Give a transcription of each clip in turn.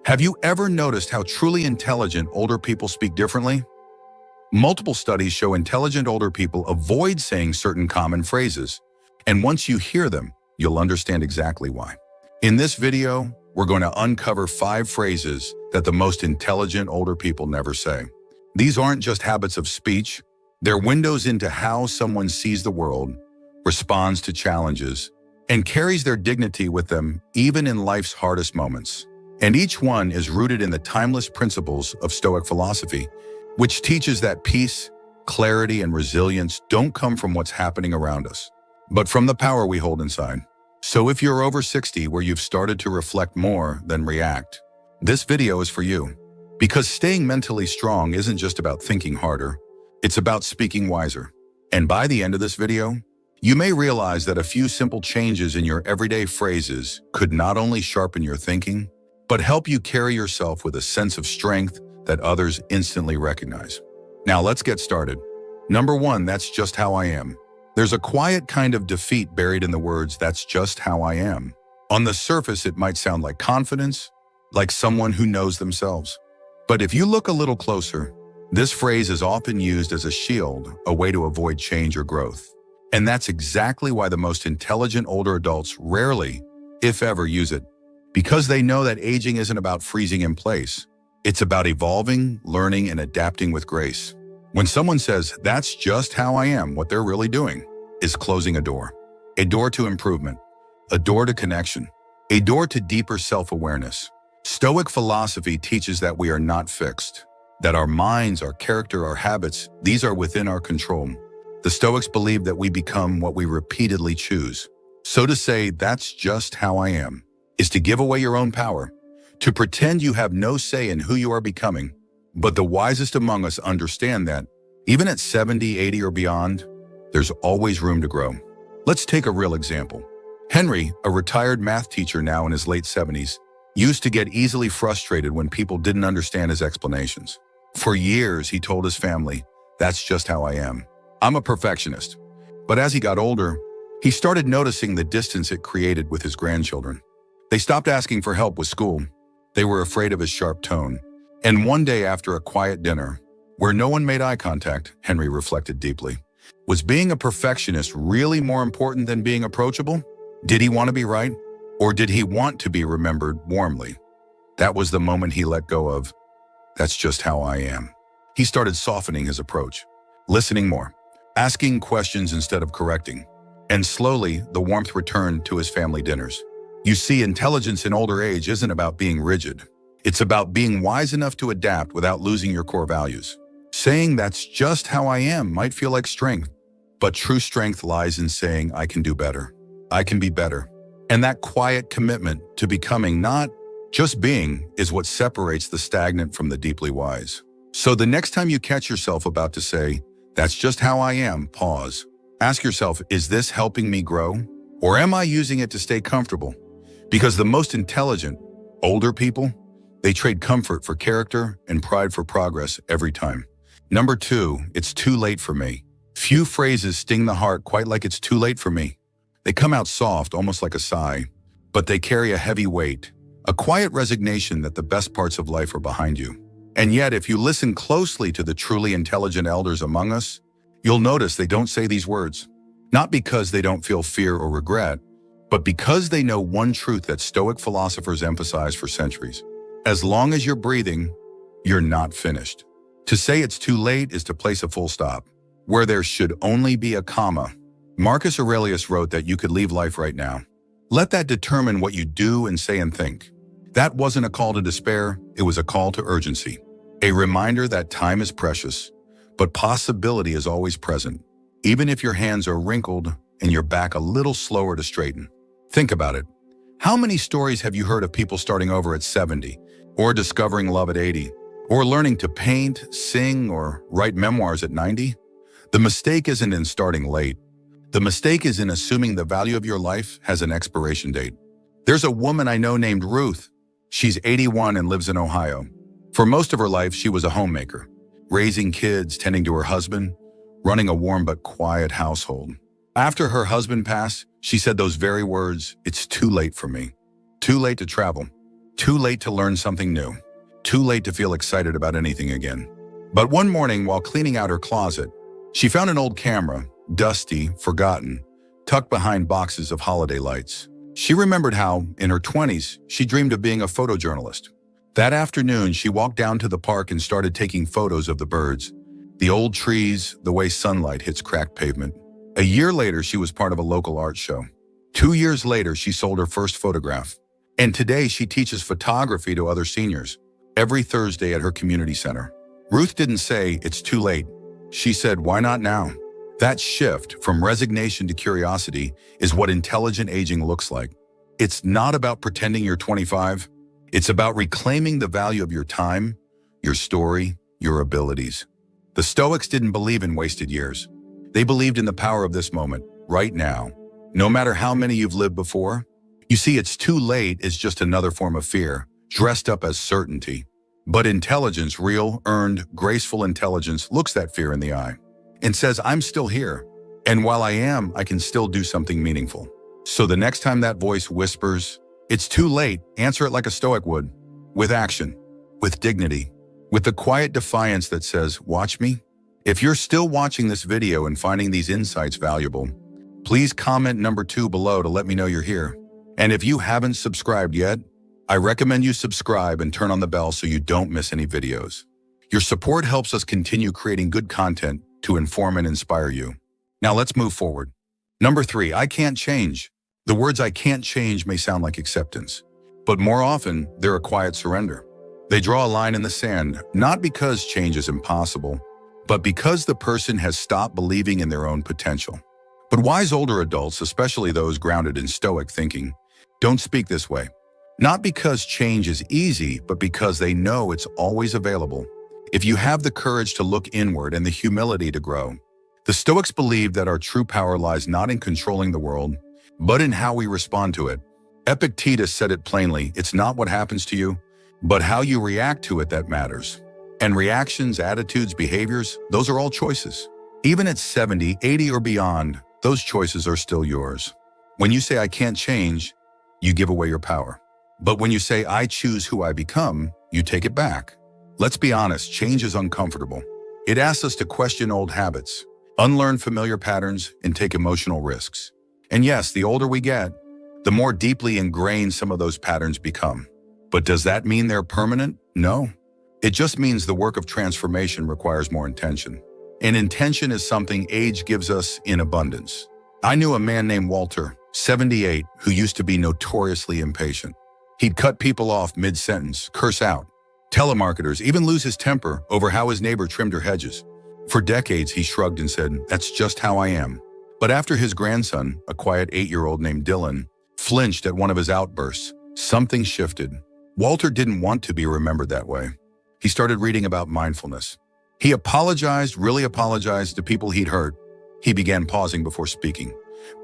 Have you ever noticed how truly intelligent older people speak differently? Multiple studies show intelligent older people avoid saying certain common phrases, and once you hear them, you'll understand exactly why. In this video, we're going to uncover 5 phrases that the most intelligent older people never say. These aren't just habits of speech, they're windows into how someone sees the world, responds to challenges, and carries their dignity with them even in life's hardest moments. And each one is rooted in the timeless principles of Stoic philosophy, which teaches that peace, clarity, and resilience don't come from what's happening around us, but from the power we hold inside. So if you're over 60 where you've started to reflect more than react, this video is for you. Because staying mentally strong isn't just about thinking harder, it's about speaking wiser. And by the end of this video, you may realize that a few simple changes in your everyday phrases could not only sharpen your thinking, but help you carry yourself with a sense of strength that others instantly recognize. Now let's get started. Number 1, that's just how I am. There's a quiet kind of defeat buried in the words, that's just how I am. On the surface, it might sound like confidence, like someone who knows themselves. But if you look a little closer, this phrase is often used as a shield, a way to avoid change or growth. And that's exactly why the most intelligent older adults rarely, if ever, use it. Because they know that aging isn't about freezing in place. It's about evolving, learning, and adapting with grace. When someone says, that's just how I am, what they're really doing is closing a door to improvement, a door to connection, a door to deeper self-awareness. Stoic philosophy teaches that we are not fixed, that our minds, our character, our habits, these are within our control. The Stoics believe that we become what we repeatedly choose. So to say, that's just how I am, is to give away your own power, to pretend you have no say in who you are becoming. But the wisest among us understand that, even at 70, 80, or beyond, there's always room to grow. Let's take a real example. Henry, a retired math teacher now in his late 70s, used to get easily frustrated when people didn't understand his explanations. For years, he told his family, that's just how I am. I'm a perfectionist. But as he got older, he started noticing the distance it created with his grandchildren. They stopped asking for help with school. They were afraid of his sharp tone. And one day after a quiet dinner, where no one made eye contact, Henry reflected deeply. Was being a perfectionist really more important than being approachable? Did he want to be right? Or did he want to be remembered warmly? That was the moment he let go of, that's just how I am. He started softening his approach, listening more, asking questions instead of correcting. And slowly, the warmth returned to his family dinners. You see, intelligence in older age isn't about being rigid. It's about being wise enough to adapt without losing your core values. Saying that's just how I am might feel like strength, but true strength lies in saying I can do better. I can be better. And that quiet commitment to becoming, not just being, is what separates the stagnant from the deeply wise. So the next time you catch yourself about to say, that's just how I am, pause. Ask yourself, is this helping me grow? Or am I using it to stay comfortable? Because the most intelligent, older people, they trade comfort for character and pride for progress every time. Number 2, it's too late for me. Few phrases sting the heart quite like it's too late for me. They come out soft, almost like a sigh, but they carry a heavy weight, a quiet resignation that the best parts of life are behind you. And yet, if you listen closely to the truly intelligent elders among us, you'll notice they don't say these words, not because they don't feel fear or regret, but because they know one truth that Stoic philosophers emphasize for centuries. As long as you're breathing, you're not finished. To say it's too late is to place a full stop, where there should only be a comma. Marcus Aurelius wrote that you could leave life right now. Let that determine what you do and say and think. That wasn't a call to despair, it was a call to urgency. A reminder that time is precious, but possibility is always present, even if your hands are wrinkled and your back a little slower to straighten. Think about it. How many stories have you heard of people starting over at 70, or discovering love at 80, or learning to paint, sing, or write memoirs at 90? The mistake isn't in starting late. The mistake is in assuming the value of your life has an expiration date. There's a woman I know named Ruth. She's 81 and lives in Ohio. For most of her life, she was a homemaker, raising kids, tending to her husband, running a warm but quiet household. After her husband passed, she said those very words, it's too late for me. Too late to travel, Too late to learn something new. Too late to feel excited about anything again. But one morning, while cleaning out her closet, she found an old camera, dusty, forgotten, tucked behind boxes of holiday lights. She remembered how, in her 20s, she dreamed of being a photojournalist. That afternoon, she walked down to the park and started taking photos of the birds, the old trees, the way sunlight hits cracked pavement. A year later, she was part of a local art show. 2 years later, she sold her first photograph. And today, she teaches photography to other seniors, every Thursday at her community center. Ruth didn't say, "It's too late." She said, "Why not now?" That shift from resignation to curiosity is what intelligent aging looks like. It's not about pretending you're 25. It's about reclaiming the value of your time, your story, your abilities. The Stoics didn't believe in wasted years. They believed in the power of this moment, right now. No matter how many you've lived before, you see, it's too late is just another form of fear, dressed up as certainty. But intelligence, real, earned, graceful intelligence, looks that fear in the eye and says, "I'm still here. And while I am, I can still do something meaningful." So the next time that voice whispers, "It's too late," answer it like a Stoic would, with action, with dignity, with the quiet defiance that says, "Watch me." If you're still watching this video and finding these insights valuable, please comment number 2 below to let me know you're here. And if you haven't subscribed yet, I recommend you subscribe and turn on the bell so you don't miss any videos. Your support helps us continue creating good content to inform and inspire you. Now let's move forward. Number 3, I can't change. The words "I can't change" may sound like acceptance, but more often, they're a quiet surrender. They draw a line in the sand, not because change is impossible, but because the person has stopped believing in their own potential. But wise older adults, especially those grounded in Stoic thinking, don't speak this way. Not because change is easy, but because they know it's always available. If you have the courage to look inward and the humility to grow. The Stoics believe that our true power lies not in controlling the world, but in how we respond to it. Epictetus said it plainly, "It's not what happens to you, but how you react to it that matters." And reactions, attitudes, behaviors, those are all choices. Even at 70, 80, or beyond, those choices are still yours. When you say "I can't change," you give away your power. But when you say "I choose who I become," you take it back. Let's be honest, change is uncomfortable. It asks us to question old habits, unlearn familiar patterns, and take emotional risks. And yes, the older we get, the more deeply ingrained some of those patterns become. But does that mean they're permanent? No. It just means the work of transformation requires more intention. And intention is something age gives us in abundance. I knew a man named Walter, 78, who used to be notoriously impatient. He'd cut people off mid-sentence, curse out, telemarketers, even lose his temper over how his neighbor trimmed her hedges. For decades, he shrugged and said, "That's just how I am." But after his grandson, a quiet 8-year-old named Dylan, flinched at one of his outbursts, something shifted. Walter didn't want to be remembered that way. He started reading about mindfulness. He apologized, really apologized to people he'd hurt. He began pausing before speaking,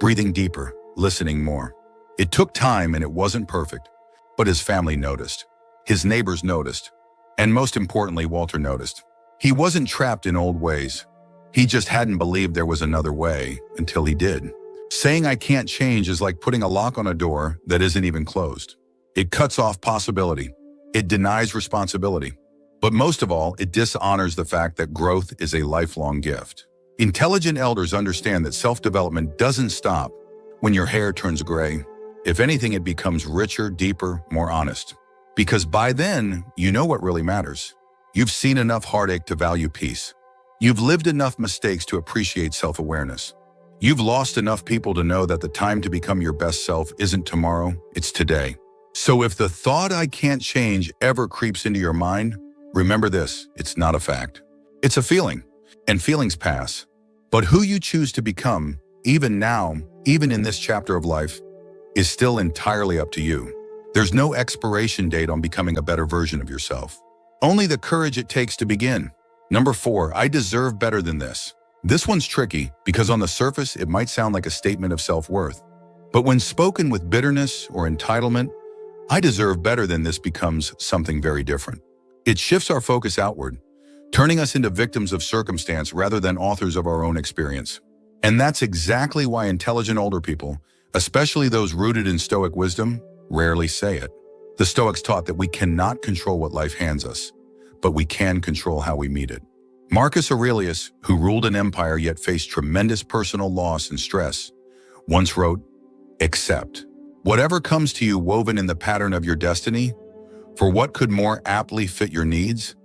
breathing deeper, listening more. It took time and it wasn't perfect, but his family noticed. His neighbors noticed. And most importantly, Walter noticed. He wasn't trapped in old ways. He just hadn't believed there was another way until he did. Saying "I can't change" is like putting a lock on a door that isn't even closed. It cuts off possibility. It denies responsibility. But most of all, it dishonors the fact that growth is a lifelong gift. Intelligent elders understand that self-development doesn't stop when your hair turns gray. If anything, it becomes richer, deeper, more honest. Because by then, you know what really matters. You've seen enough heartache to value peace. You've lived enough mistakes to appreciate self-awareness. You've lost enough people to know that the time to become your best self isn't tomorrow, it's today. So if the thought "I can't change" ever creeps into your mind, remember this, it's not a fact. It's a feeling, and feelings pass. But who you choose to become, even now, even in this chapter of life, is still entirely up to you. There's no expiration date on becoming a better version of yourself. Only the courage it takes to begin. Number 4, I deserve better than this. This one's tricky because on the surface, it might sound like a statement of self-worth. But when spoken with bitterness or entitlement, "I deserve better than this" becomes something very different. It shifts our focus outward, turning us into victims of circumstance rather than authors of our own experience. And that's exactly why intelligent older people, especially those rooted in Stoic wisdom, rarely say it. The Stoics taught that we cannot control what life hands us, but we can control how we meet it. Marcus Aurelius, who ruled an empire yet faced tremendous personal loss and stress, once wrote, "Accept whatever comes to you woven in the pattern of your destiny, for what could more aptly fit your needs?"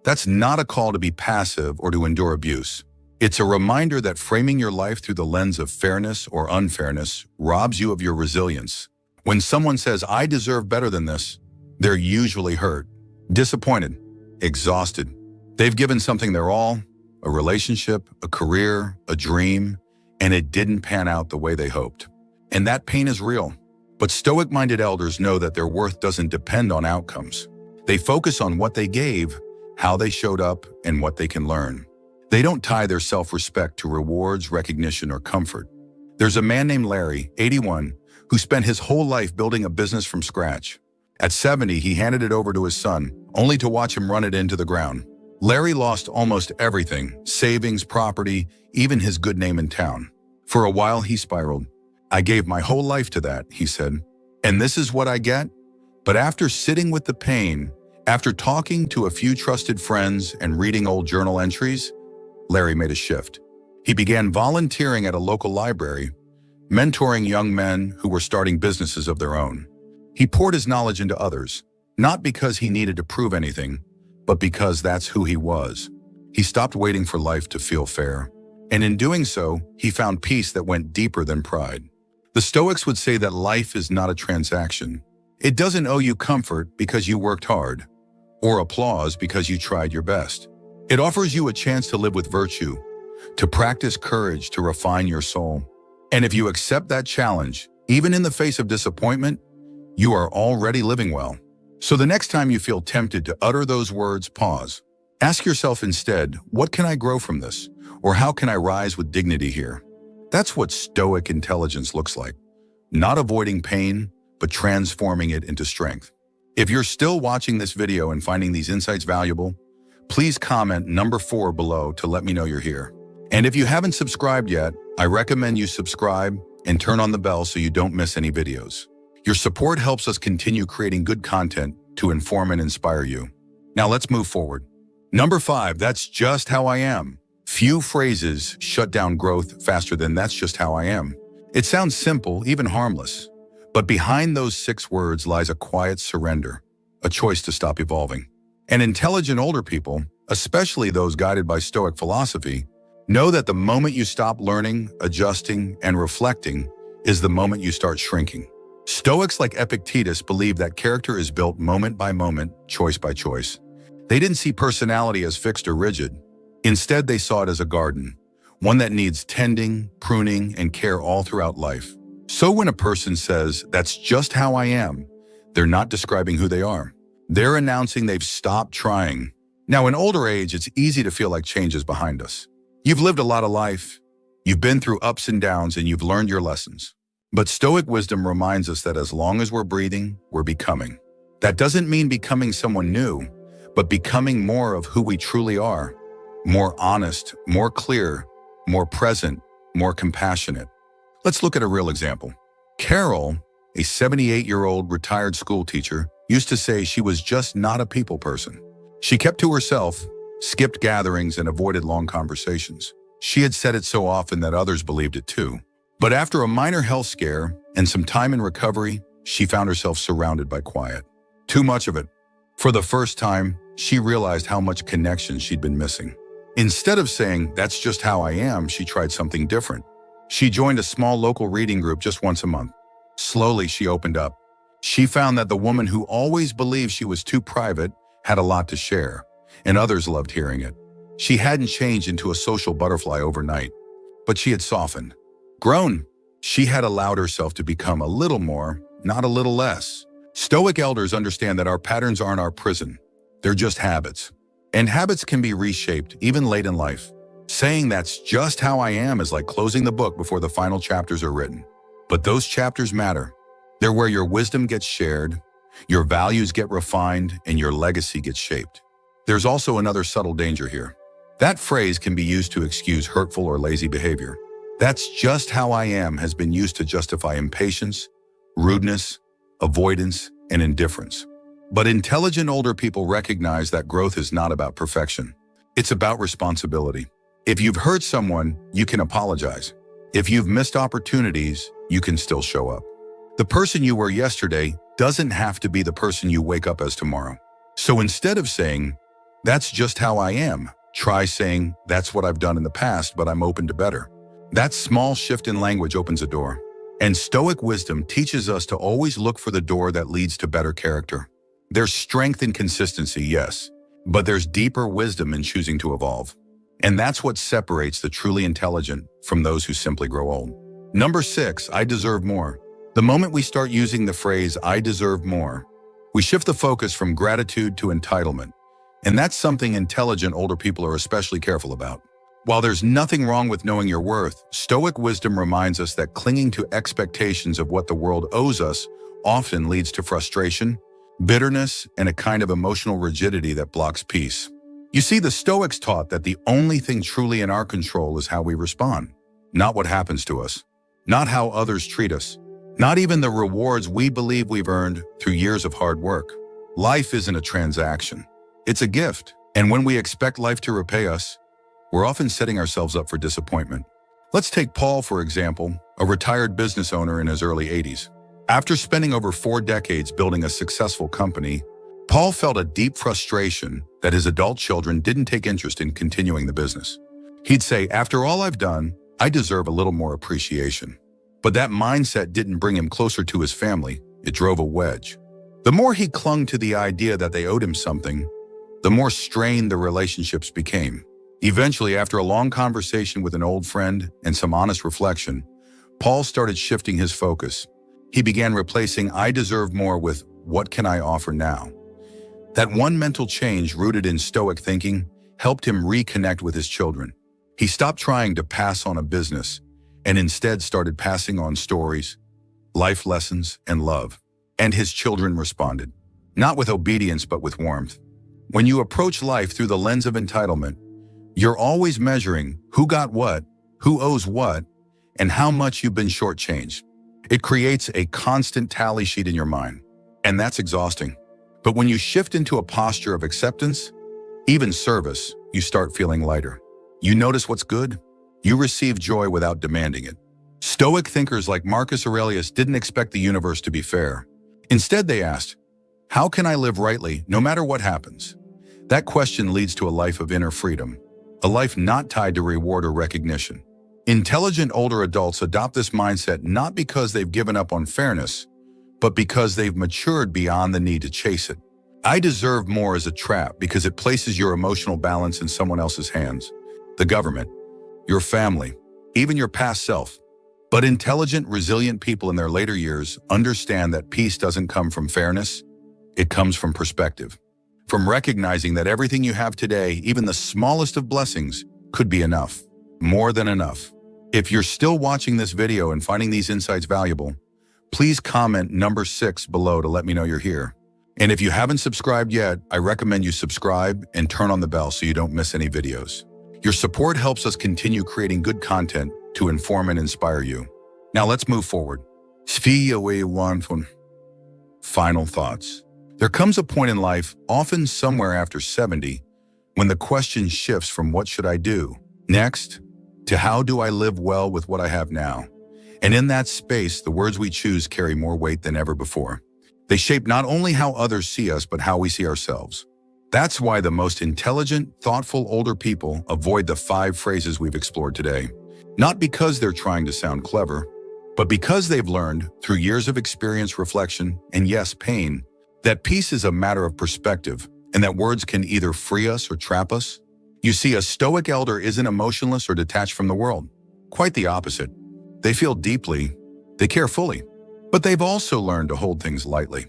That's not a call to be passive or to endure abuse. It's a reminder that framing your life through the lens of fairness or unfairness robs you of your resilience. When someone says, "I deserve better than this," they're usually hurt, disappointed, exhausted. They've given something their all, a relationship, a career, a dream, and it didn't pan out the way they hoped. And that pain is real. But Stoic-minded elders know that their worth doesn't depend on outcomes. They focus on what they gave, how they showed up, and what they can learn. They don't tie their self-respect to rewards, recognition, or comfort. There's a man named Larry, 81, who spent his whole life building a business from scratch. At 70, he handed it over to his son, only to watch him run it into the ground. Larry lost almost everything, savings, property, even his good name in town. For a while, he spiraled. "I gave my whole life to that," he said, "and this is what I get?" But after sitting with the pain, after talking to a few trusted friends and reading old journal entries, Larry made a shift. He began volunteering at a local library, mentoring young men who were starting businesses of their own. He poured his knowledge into others, not because he needed to prove anything, but because that's who he was. He stopped waiting for life to feel fair. And in doing so, he found peace that went deeper than pride. The Stoics would say that life is not a transaction. It doesn't owe you comfort because you worked hard, or applause because you tried your best. It offers you a chance to live with virtue, to practice courage, to refine your soul. And if you accept that challenge, even in the face of disappointment, you are already living well. So the next time you feel tempted to utter those words, pause. Ask yourself instead, what can I grow from this? Or how can I rise with dignity here? That's what Stoic intelligence looks like. Not avoiding pain, but transforming it into strength. If you're still watching this video and finding these insights valuable, please comment number 4 below to let me know you're here. And if you haven't subscribed yet, I recommend you subscribe and turn on the bell so you don't miss any videos. Your support helps us continue creating good content to inform and inspire you. Now let's move forward. Number 5, that's just how I am. Few phrases shut down growth faster than "that's just how I am." It sounds simple, even harmless. But behind those 6 words lies a quiet surrender, a choice to stop evolving. And intelligent older people, especially those guided by Stoic philosophy, know that the moment you stop learning, adjusting, and reflecting is the moment you start shrinking. Stoics like Epictetus believe that character is built moment by moment, choice by choice. They didn't see personality as fixed or rigid. Instead, they saw it as a garden, one that needs tending, pruning, and care all throughout life. So when a person says, "that's just how I am," they're not describing who they are. They're announcing they've stopped trying. Now, in older age, it's easy to feel like change is behind us. You've lived a lot of life. You've been through ups and downs, and you've learned your lessons. But Stoic wisdom reminds us that as long as we're breathing, we're becoming. That doesn't mean becoming someone new, but becoming more of who we truly are. More honest, more clear, more present, more compassionate. Let's look at a real example. Carol, a 78-year-old retired school teacher, used to say she was just not a people person. She kept to herself, skipped gatherings, and avoided long conversations. She had said it so often that others believed it too. But after a minor health scare and some time in recovery, she found herself surrounded by quiet. Too much of it. For the first time, she realized how much connection she'd been missing. Instead of saying, "that's just how I am," she tried something different. She joined a small local reading group just once a month. Slowly, she opened up. She found that the woman who always believed she was too private had a lot to share, and others loved hearing it. She hadn't changed into a social butterfly overnight, but she had softened, grown. She had allowed herself to become a little more, not a little less. Stoic elders understand that our patterns aren't our prison. They're just habits. And habits can be reshaped, even late in life. Saying "that's just how I am" is like closing the book before the final chapters are written. But those chapters matter. They're where your wisdom gets shared, your values get refined, and your legacy gets shaped. There's also another subtle danger here. That phrase can be used to excuse hurtful or lazy behavior. "That's just how I am" has been used to justify impatience, rudeness, avoidance, and indifference. But intelligent older people recognize that growth is not about perfection. It's about responsibility. If you've hurt someone, you can apologize. If you've missed opportunities, you can still show up. The person you were yesterday doesn't have to be the person you wake up as tomorrow. So instead of saying, "That's just how I am," try saying, "That's what I've done in the past, but I'm open to better." That small shift in language opens a door. And Stoic wisdom teaches us to always look for the door that leads to better character. There's strength in consistency, yes, but there's deeper wisdom in choosing to evolve. And that's what separates the truly intelligent from those who simply grow old. Number 6, I deserve more. The moment we start using the phrase, "I deserve more," we shift the focus from gratitude to entitlement. And that's something intelligent older people are especially careful about. While there's nothing wrong with knowing your worth, Stoic wisdom reminds us that clinging to expectations of what the world owes us often leads to frustration, bitterness, and a kind of emotional rigidity that blocks peace. You see, the Stoics taught that the only thing truly in our control is how we respond, not what happens to us, not how others treat us, not even the rewards we believe we've earned through years of hard work. Life isn't a transaction. It's a gift. And when we expect life to repay us, we're often setting ourselves up for disappointment. Let's take Paul, for example, a retired business owner in his early 80s. After spending over 4 decades building a successful company, Paul felt a deep frustration that his adult children didn't take interest in continuing the business. He'd say, "After all I've done, I deserve a little more appreciation." But that mindset didn't bring him closer to his family. It drove a wedge. The more he clung to the idea that they owed him something, the more strained the relationships became. Eventually, after a long conversation with an old friend and some honest reflection, Paul started shifting his focus. He began replacing "I deserve more" with "What can I offer now?" That one mental change, rooted in Stoic thinking, helped him reconnect with his children. He stopped trying to pass on a business and instead started passing on stories, life lessons, and love. And his children responded, not with obedience, but with warmth. When you approach life through the lens of entitlement, you're always measuring who got what, who owes what, and how much you've been shortchanged. It creates a constant tally sheet in your mind, and that's exhausting. But when you shift into a posture of acceptance, even service, you start feeling lighter. You notice what's good. You receive joy without demanding it. Stoic thinkers like Marcus Aurelius didn't expect the universe to be fair. Instead, they asked, "How can I live rightly no matter what happens?" That question leads to a life of inner freedom, a life not tied to reward or recognition. Intelligent older adults adopt this mindset not because they've given up on fairness, but because they've matured beyond the need to chase it. "I deserve more" is a trap because it places your emotional balance in someone else's hands, the government, your family, even your past self. But intelligent, resilient people in their later years understand that peace doesn't come from fairness. It comes from perspective, from recognizing that everything you have today, even the smallest of blessings, could be enough, more than enough. If you're still watching this video and finding these insights valuable, please comment number 6 below to let me know you're here. And if you haven't subscribed yet, I recommend you subscribe and turn on the bell so you don't miss any videos. Your support helps us continue creating good content to inform and inspire you. Now let's move forward. Final thoughts. There comes a point in life, often somewhere after 70, when the question shifts from "What should I do next?" to "How do I live well with what I have now?" And in that space, the words we choose carry more weight than ever before. They shape not only how others see us, but how we see ourselves. That's why the most intelligent, thoughtful older people avoid the 5 phrases we've explored today. Not because they're trying to sound clever, but because they've learned, through years of experience, reflection, and yes, pain, that peace is a matter of perspective, and that words can either free us or trap us. You see, a Stoic elder isn't emotionless or detached from the world. Quite the opposite. They feel deeply, they care fully, but they've also learned to hold things lightly,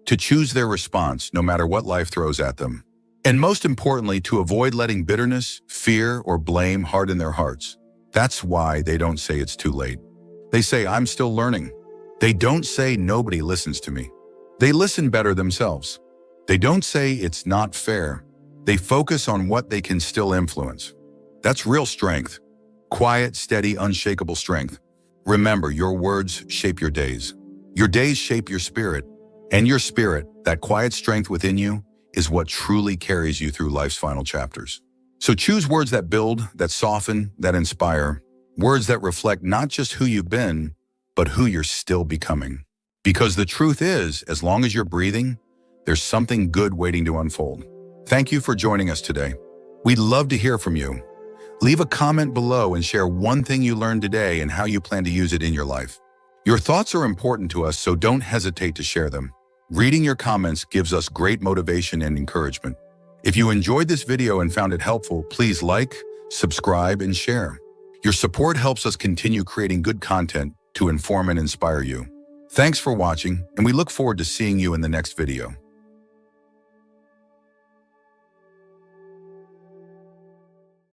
to choose their response no matter what life throws at them. And most importantly, to avoid letting bitterness, fear, or blame harden their hearts. That's why they don't say it's too late. They say, "I'm still learning." They don't say, "Nobody listens to me." They listen better themselves. They don't say, "It's not fair." They focus on what they can still influence. That's real strength. Quiet, steady, unshakable strength. Remember, your words shape your days. Your days shape your spirit. And your spirit, that quiet strength within you, is what truly carries you through life's final chapters. So choose words that build, that soften, that inspire, words that reflect not just who you've been, but who you're still becoming. Because the truth is, as long as you're breathing, there's something good waiting to unfold. Thank you for joining us today. We'd love to hear from you. Leave a comment below and share one thing you learned today and how you plan to use it in your life. Your thoughts are important to us, so don't hesitate to share them. Reading your comments gives us great motivation and encouragement. If you enjoyed this video and found it helpful, please like, subscribe, and share. Your support helps us continue creating good content to inform and inspire you. Thanks for watching, and we look forward to seeing you in the next video.